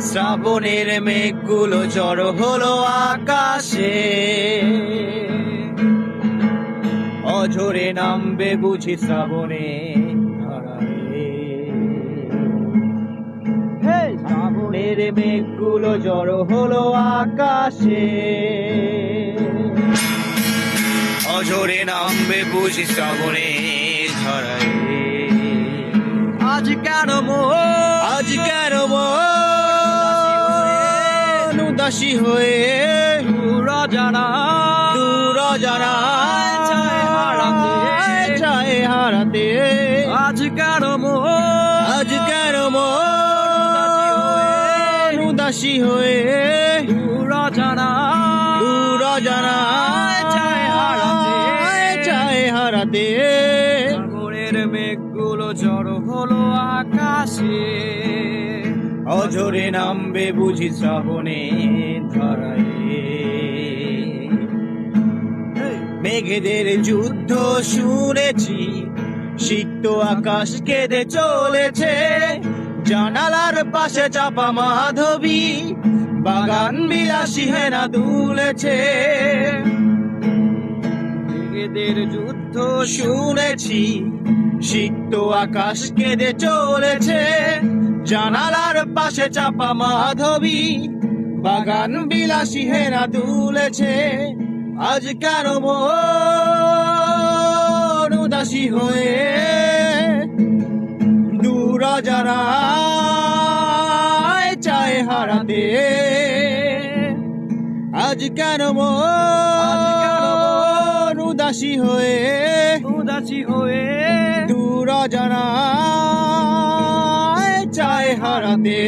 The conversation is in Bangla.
শ্রাবণের মেঘগুলো জড়ো হলো আকাশে, অঝরে নামবে বুঝি শ্রাবণে ধারায়। শ্রাবণের মেঘগুলো জড়ো হলো আকাশে, অঝরে নামবে বুঝি শ্রাবণে ধারায়। আজ কেন আজ কেন মন উদাসী হয়ে দূর জানায় চায় হারাতে। আজ কেন আজ কেন মন উদাসী হয়ে দূর জানায় চায় হারাতে। শ্রাবণের মেঘগুলো জড়ো হলো আকাশে, অঝরে নামবে বুঝি শ্রাবণে ধারায়। মেঘেদের যুদ্ধ শুনেছি, সিক্ত আকাশ কেঁদে চলেছে। জানালার পাশে চাপা মাধবী, বাগান বিলাসী হেনা দুলেছে। মেঘেদের যুদ্ধ শুনেছি, সিক্ত আকাশ কেঁদে চলেছে। জানালার পাশে চাপা মাধবী, বাগান বিলাসী হেনা দুলেছে। আজ কেন মন উদাসী হয়ে দূর জানায় চায় হারাতে। আজ কেন মন উদাসী হয়ে দূর জানায় চায় হারাতে।